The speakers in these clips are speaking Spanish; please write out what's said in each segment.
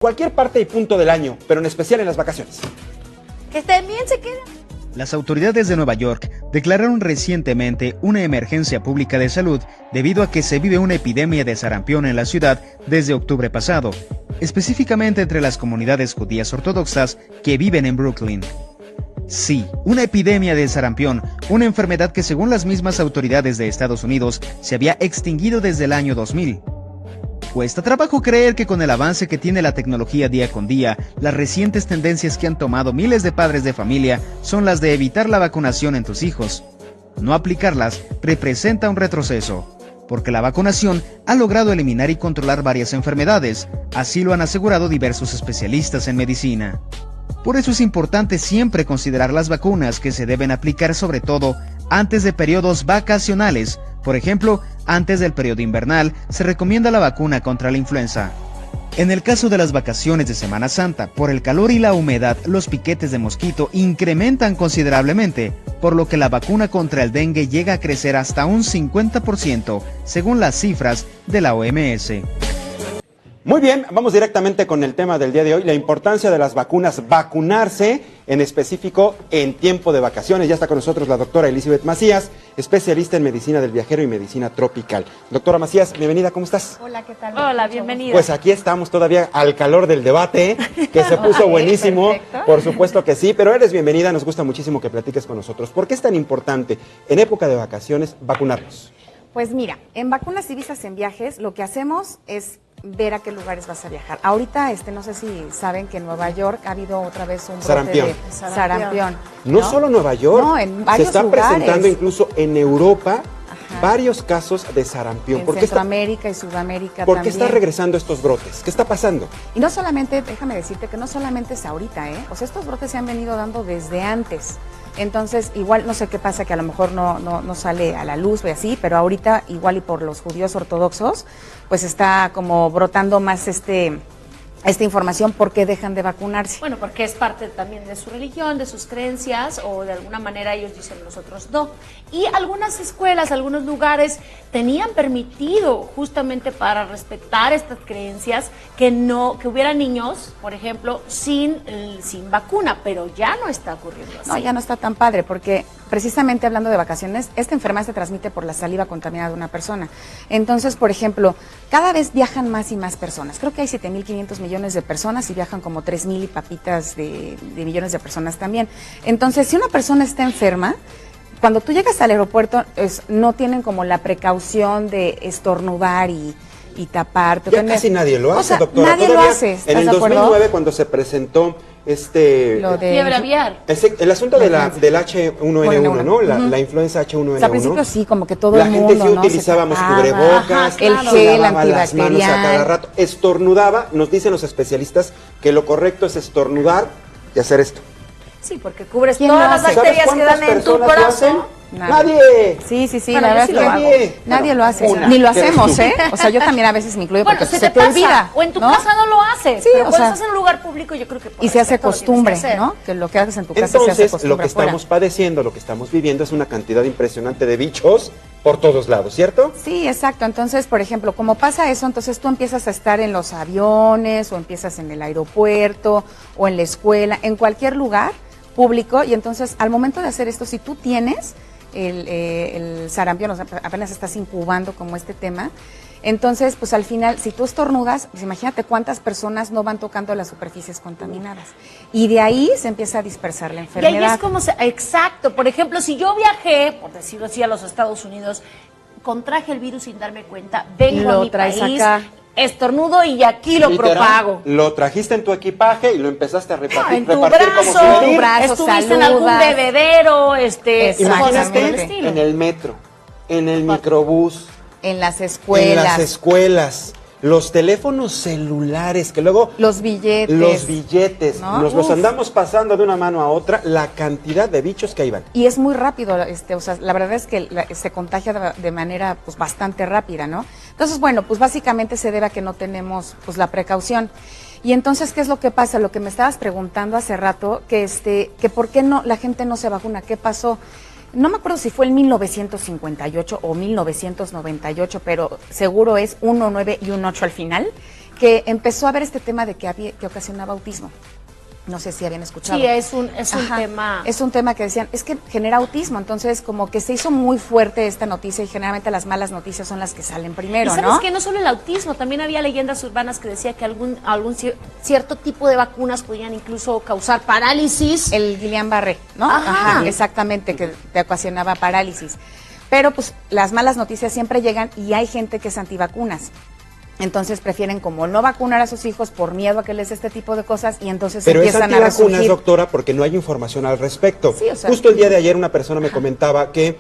cualquier parte y punto del año, pero en especial en las vacaciones. Que también se queda. Las autoridades de Nueva York declararon recientemente una emergencia pública de salud debido a que se vive una epidemia de sarampión en la ciudad desde octubre pasado, específicamente entre las comunidades judías ortodoxas que viven en Brooklyn. Sí, una epidemia de sarampión, una enfermedad que según las mismas autoridades de Estados Unidos se había extinguido desde el año 2000. Cuesta trabajo creer que con el avance que tiene la tecnología día con día, las recientes tendencias que han tomado miles de padres de familia son las de evitar la vacunación en tus hijos. No aplicarlas representa un retroceso, porque la vacunación ha logrado eliminar y controlar varias enfermedades, así lo han asegurado diversos especialistas en medicina. Por eso es importante siempre considerar las vacunas que se deben aplicar sobre todo antes de periodos vacacionales. Por ejemplo, antes del periodo invernal se recomienda la vacuna contra la influenza. En el caso de las vacaciones de Semana Santa, por el calor y la humedad, los piquetes de mosquito incrementan considerablemente, por lo que la vacuna contra el dengue llega a crecer hasta un 50%, según las cifras de la OMS. Muy bien, vamos directamente con el tema del día de hoy, la importancia de las vacunas, vacunarse en específico en tiempo de vacaciones. Ya está con nosotros la doctora Elizabeth Macías, especialista en medicina del viajero y medicina tropical. Doctora Macías, bienvenida, ¿cómo estás? Hola, ¿qué tal? Hola, bienvenida. Pues aquí estamos todavía al calor del debate, que se puso buenísimo, perfecto. Por supuesto que sí, pero eres bienvenida, nos gusta muchísimo que platiques con nosotros. ¿Por qué es tan importante en época de vacaciones vacunarnos? Pues mira, en Vacunas y Visas en Viajes lo que hacemos es ver a qué lugares vas a viajar. Ahorita, no sé si saben que en Nueva York ha habido otra vez un brote de sarampión. No solo Nueva York, no, en varios se está lugares. Presentando incluso en Europa. Ajá. Varios casos de sarampión. En Centroamérica y Sudamérica ¿Por también. qué están regresando estos brotes? ¿Qué está pasando? Y no solamente, déjame decirte que no solamente es ahorita, o sea, estos brotes se han venido dando desde antes. Entonces, igual no sé qué pasa, que a lo mejor no sale a la luz o así, pero ahorita igual y por los judíos ortodoxos, pues está como brotando más esta información. ¿Por qué dejan de vacunarse? Bueno, porque es parte también de su religión, de sus creencias, o de alguna manera ellos dicen nosotros no. Y algunas escuelas, algunos lugares tenían permitido justamente para respetar estas creencias que hubiera niños, por ejemplo, sin vacuna, pero ya no está ocurriendo así. No, ya no está tan padre, porque precisamente hablando de vacaciones, esta enfermedad se transmite por la saliva contaminada de una persona. Entonces, por ejemplo, cada vez viajan más y más personas. Creo que hay 7.500 millones de personas y viajan como 3.000 y papitas de millones de personas también. Entonces, si una persona está enferma, cuando tú llegas al aeropuerto, no tienen como la precaución de estornudar y taparte. Ya casi nadie lo hace, doctora. Nadie lo hace. En el 2009, cuando se presentó lo de fiebre aviar. El asunto del H1N1, ¿no? La influenza H1N1. O sea, al principio sí, como que todo el mundo, la gente sí utilizábamos cubrebocas, el gel antibacterial, las manos a cada rato, estornudaba. Nos dicen los especialistas que lo correcto es estornudar y hacer esto. Sí, porque cubres todas las bacterias que dan en tu corazón. Nadie. Sí, bueno, la verdad sí que nadie lo hace. Ni lo hacemos, O sea, yo también a veces me incluyo porque se te olvida. O en tu casa no lo haces, sí, pero cuando estás en un lugar público yo creo que y se hace costumbre, ¿no? Que lo que haces en tu casa entonces, se hace costumbre. Lo que estamos padeciendo, lo que estamos viviendo es una cantidad impresionante de bichos por todos lados, ¿cierto? Sí, exacto. Entonces, por ejemplo, como pasa eso, entonces tú empiezas a estar en los aviones o empiezas en el aeropuerto o en la escuela, en cualquier lugar público, y entonces al momento de hacer esto, si tú tienes el sarampión, o sea, apenas estás incubando como este tema, entonces pues al final si tú estornudas, pues imagínate cuántas personas no van tocando las superficies contaminadas, y de ahí se empieza a dispersar la enfermedad. Y ahí es como exacto, por ejemplo, si yo viajé, por decirlo así, a los Estados Unidos, contraje el virus sin darme cuenta, vengo a mi país, acá, estornudo y aquí lo propago. Lo trajiste en tu equipaje y lo empezaste a repartir, en tu brazo, estuviste en algún bebedero, imagínate en el metro, en el microbús, en las escuelas, los teléfonos celulares, que luego los billetes, ¿no? Nos los andamos pasando de una mano a otra, la cantidad de bichos que ahí van. Y es muy rápido, o sea, la verdad es que se contagia de manera pues bastante rápida, ¿no? Entonces, bueno, pues básicamente se debe a que no tenemos pues la precaución. Y entonces, ¿qué es lo que pasa? Lo que me estabas preguntando hace rato, que por qué no la gente no se vacuna, ¿qué pasó? No me acuerdo si fue en 1958 o 1998, pero seguro es 1, 9 y un 8 al final. que empezó a ver este tema de que ocasionaba autismo. No sé si habían escuchado. Sí, es un tema. Es un tema que decían, es que genera autismo, entonces como que se hizo muy fuerte esta noticia y generalmente las malas noticias son las que salen primero, ¿Y sabes que no solo el autismo, también había leyendas urbanas que decía que algún cierto tipo de vacunas podían incluso causar parálisis. El Guillain-Barré, ¿no? Ajá. Exactamente, que te ocasionaba parálisis. Pero pues las malas noticias siempre llegan y hay gente que es antivacunas. Entonces prefieren como no vacunar a sus hijos por miedo a que les dé este tipo de cosas y entonces pero empiezan es a resurgir. antivacunas, doctora, porque no hay información al respecto. Sí, o sea, justo el día de ayer una persona me comentaba que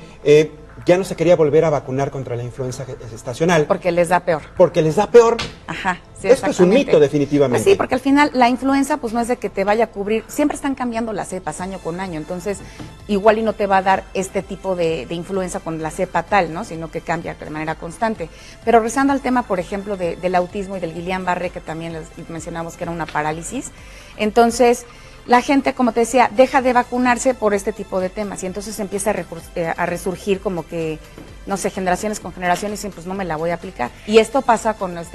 ya no se quería volver a vacunar contra la influenza estacional. Porque les da peor. Porque les da peor. Ajá, sí, esto es un mito, definitivamente. Pues sí, porque al final la influenza pues no es de que te vaya a cubrir, siempre están cambiando las cepas año con año, entonces igual y no te va a dar este tipo de influenza con la cepa tal, ¿no? Sino que cambia de manera constante. Pero regresando al tema, por ejemplo, del autismo y del Guillain-Barré, que también les mencionamos que era una parálisis, entonces la gente, como te decía, deja de vacunarse por este tipo de temas y entonces empieza a resurgir como que, no sé, generaciones con generaciones y dicen, pues no me la voy a aplicar. Y esto pasa con los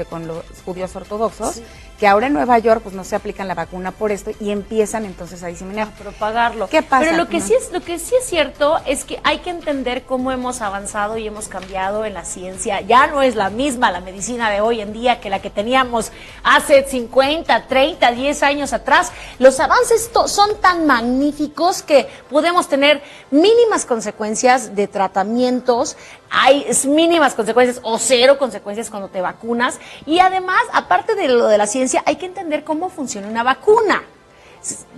judíos ortodoxos, sí, que ahora en Nueva York pues no se aplican la vacuna por esto y empiezan entonces a diseminar. A propagarlo. ¿Qué pasa? Pero lo que sí es cierto es que hay que entender cómo hemos avanzado y hemos cambiado en la ciencia. Ya no es la misma la medicina de hoy en día que la que teníamos hace 50, 30, 10 años atrás. Los avances son tan magníficos que podemos tener mínimas consecuencias de tratamientos, hay mínimas consecuencias o cero consecuencias cuando te vacunas y además, aparte de lo de la ciencia, hay que entender cómo funciona una vacuna.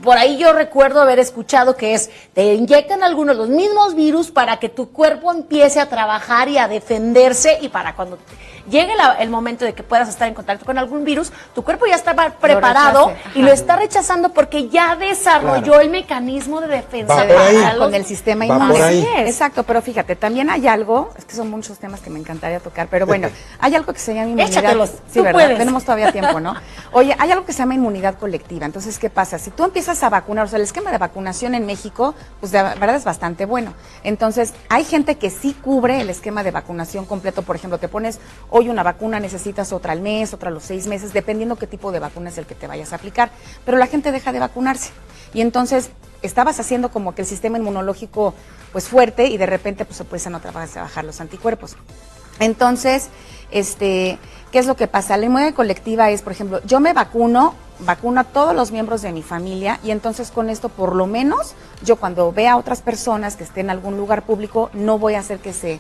Por ahí yo recuerdo haber escuchado que te inyectan algunos los mismos virus para que tu cuerpo empiece a trabajar y a defenderse y para cuando llegue el momento de que puedas estar en contacto con algún virus, tu cuerpo ya estaba preparado y lo está rechazando porque ya desarrolló el mecanismo de defensa con el sistema inmune. Exacto, pero fíjate, también hay algo, es que son muchos temas que me encantaría tocar, pero bueno, hay algo que se llama inmunidad. Échatelos, sí, ¿verdad? Puedes. Tenemos todavía tiempo, ¿no? Oye, hay algo que se llama inmunidad colectiva. Entonces, ¿qué pasa? Si tú empiezas a vacunar, o sea, el esquema de vacunación en México, pues de verdad es bastante bueno. Entonces, hay gente que sí cubre el esquema de vacunación completo. Por ejemplo, te pones hoy una vacuna, necesitas otra al mes, otra a los 6 meses, dependiendo qué tipo de vacuna es el que te vayas a aplicar. Pero la gente deja de vacunarse. Y entonces, estabas haciendo como que el sistema inmunológico, pues fuerte, y de repente, pues se empiezan otra vez a bajar los anticuerpos. Entonces, ¿qué es lo que pasa? La inmunidad colectiva es, por ejemplo, yo me vacuno a todos los miembros de mi familia y entonces con esto por lo menos yo cuando vea a otras personas que estén en algún lugar público no voy a hacer que se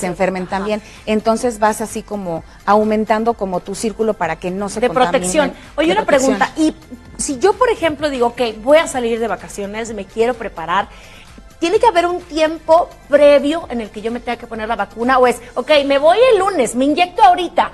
enfermen también. Entonces vas así como aumentando como tu círculo para que no se contaminen. De protección. Oye, una pregunta, y si yo por ejemplo digo, ok, voy a salir de vacaciones, me quiero preparar, ¿tiene que haber un tiempo previo en el que yo me tenga que poner la vacuna? ¿O es, ok, me voy el lunes, me inyecto ahorita?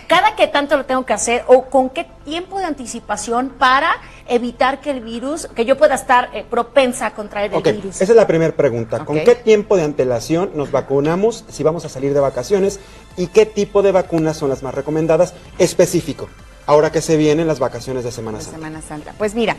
¿Cada qué tanto lo tengo que hacer? ¿O con qué tiempo de anticipación para evitar que el virus, que yo pueda estar propensa a contraer el virus? Esa es la primera pregunta. ¿Con qué tiempo de antelación nos vacunamos si vamos a salir de vacaciones? ¿Y qué tipo de vacunas son las más recomendadas? Específico, ahora que se vienen las vacaciones de Semana Santa. Pues mira,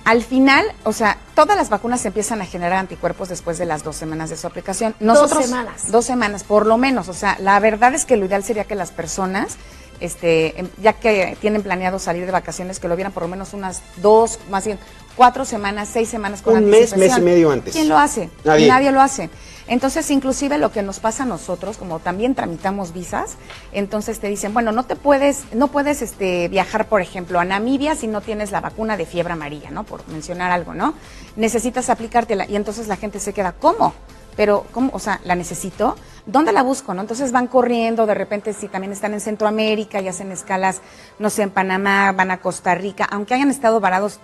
al final, o sea, todas las vacunas empiezan a generar anticuerpos después de las 2 semanas de su aplicación. Nosotros, 2 semanas. 2 semanas, por lo menos. O sea, la verdad es que lo ideal sería que las personas, ya que tienen planeado salir de vacaciones, que lo vieran por lo menos unas 2, más bien 4 semanas, 6 semanas con anticipación. Un mes y medio antes. ¿Quién lo hace? Nadie lo hace. Entonces, inclusive lo que nos pasa a nosotros, como también tramitamos visas, entonces te dicen, bueno, no puedes viajar, por ejemplo, a Namibia si no tienes la vacuna de fiebre amarilla, ¿no? Por mencionar algo, ¿no? Necesitas aplicártela y entonces la gente se queda, ¿cómo? Pero, ¿cómo? O sea, ¿la necesito? ¿Dónde la busco? ¿No? Entonces van corriendo, de repente si también están en Centroamérica y hacen escalas, no sé, en Panamá, van a Costa Rica, aunque hayan estado varados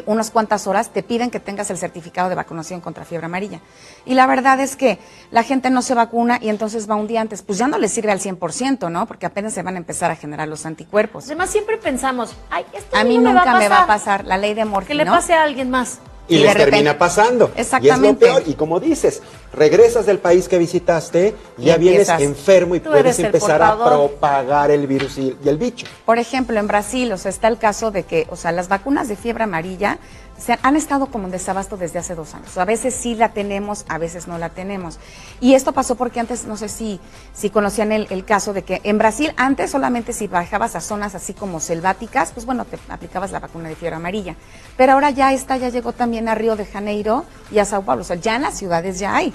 unas cuantas horas, te piden que tengas el certificado de vacunación contra fiebre amarilla. Y la verdad es que la gente no se vacuna y entonces va un día antes, pues ya no les sirve al 100%, ¿no? Porque apenas se van a empezar a generar los anticuerpos. Además siempre pensamos, ay, esto a mí nunca me va a pasar la ley de Murphy, que le pase a alguien más. Y les termina pasando. Exactamente. Y es lo peor. Y como dices, regresas del país que visitaste, ya vienes enfermo y puedes empezar a propagar el virus y el bicho. Por ejemplo, en Brasil, o sea, está el caso de que, o sea, las vacunas de fiebre amarilla han estado como en desabasto desde hace 2 años. A veces sí la tenemos, a veces no la tenemos. Y esto pasó porque antes, no sé si conocían el caso de que en Brasil antes solamente si bajabas a zonas así como selváticas, pues bueno, te aplicabas la vacuna de fiebre amarilla. Pero ahora ya llegó también a Río de Janeiro y a Sao Paulo. O sea, ya en las ciudades ya hay.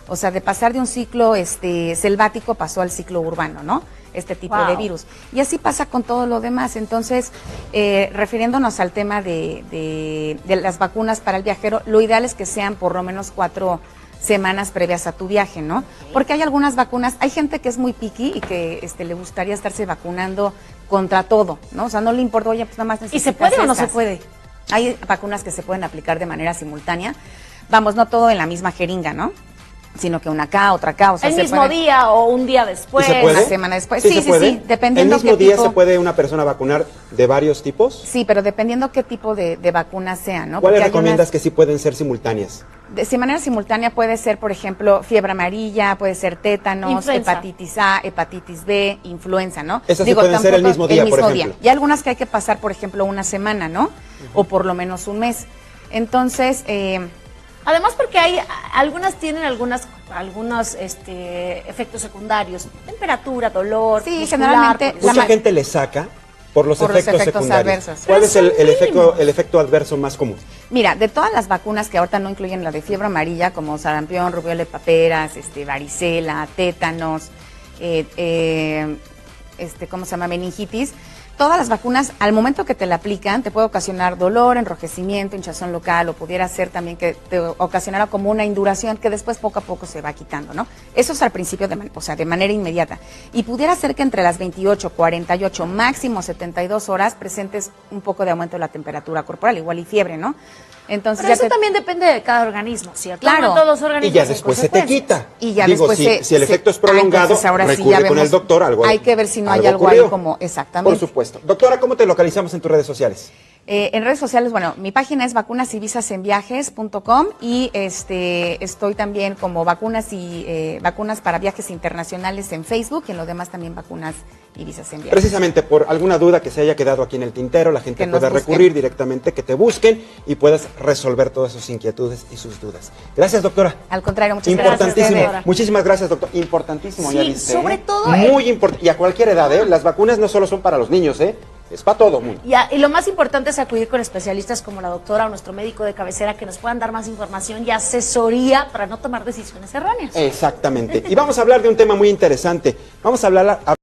O sea, de pasar de un ciclo selvático pasó al ciclo urbano, ¿no? Este tipo de virus. Y así pasa con todo lo demás. Entonces, refiriéndonos al tema de las vacunas para el viajero, lo ideal es que sean por lo menos 4 semanas previas a tu viaje, ¿no? Porque hay algunas vacunas, hay gente que es muy picky y que le gustaría estarse vacunando contra todo, ¿no? O sea, no le importa, oye, pues nada más necesitas. ¿Y se puede o no se puede? Hay vacunas que se pueden aplicar de manera simultánea. Vamos, no todo en la misma jeringa, ¿no? Sino que una acá, otra acá. O sea, ¿el mismo día o un día después? ¿Y se puede? Una semana después. Sí, dependiendo ¿el mismo qué día tipo, se puede una persona vacunar de varios tipos? Sí, pero dependiendo qué tipo de vacuna sea, ¿no? ¿Cuáles Porque hay recomiendas unas, que sí pueden ser simultáneas? de manera simultánea puede ser, por ejemplo, fiebre amarilla, puede ser tétanos, Influenza. hepatitis A, hepatitis B, influenza, ¿no? Esas sí pueden ser el mismo día, por ejemplo. Y algunas que hay que pasar, por ejemplo, una semana, ¿no? O por lo menos un mes. Entonces, Además porque algunas tienen algunos efectos secundarios, temperatura, dolor, Sí, muscular, generalmente por Mucha gente le saca por los efectos secundarios. adversos. ¿Cuál Pero es son el efecto adverso más común? Mira, de todas las vacunas que ahorita no incluyen la de fiebre amarilla, como sarampión, rubiola de paperas, varicela, tétanos, ¿cómo se llama? Meningitis. Todas las vacunas, al momento que te la aplican, te puede ocasionar dolor, enrojecimiento, hinchazón local, o pudiera ser también que te ocasionara como una induración que después poco a poco se va quitando, ¿no? Eso es al principio, de manera inmediata. Y pudiera ser que entre las 28, 48, máximo 72 horas presentes un poco de aumento de la temperatura corporal, igual y fiebre, ¿no? Entonces Pero eso también depende de cada organismo, ¿cierto? Claro. No todos los organismos Y ya son después se te consecuencias. quita. Y ya Digo, después si el efecto es prolongado, entonces ahora sí recurre ya con el vemos, doctor. hay que ver si no hay algo ocurrió. ahí como exactamente. Por supuesto. Doctora, ¿cómo te localizamos en tus redes sociales? En redes sociales, bueno, mi página es vacunasyvisasenviajes.com y estoy también como vacunas para viajes internacionales en Facebook y en lo demás también vacunas y visas en viajes. Precisamente por alguna duda que se haya quedado aquí en el tintero, la gente Que nos pueda busquen. recurrir directamente, que te busquen y puedas resolver todas sus inquietudes y sus dudas. Gracias, doctora. Al contrario, muchas gracias. Importantísimo. doctora. Muchísimas gracias, doctor. Importantísimo, Sí, ya viste. sobre todo, Muy importante. Y a cualquier edad, ¿eh? Las vacunas no solo son para los niños, ¿eh? Es para todo mundo. Y lo más importante es acudir con especialistas como la doctora o nuestro médico de cabecera que nos puedan dar más información y asesoría para no tomar decisiones erróneas. Exactamente. Y vamos a hablar de un tema muy interesante. Vamos a hablar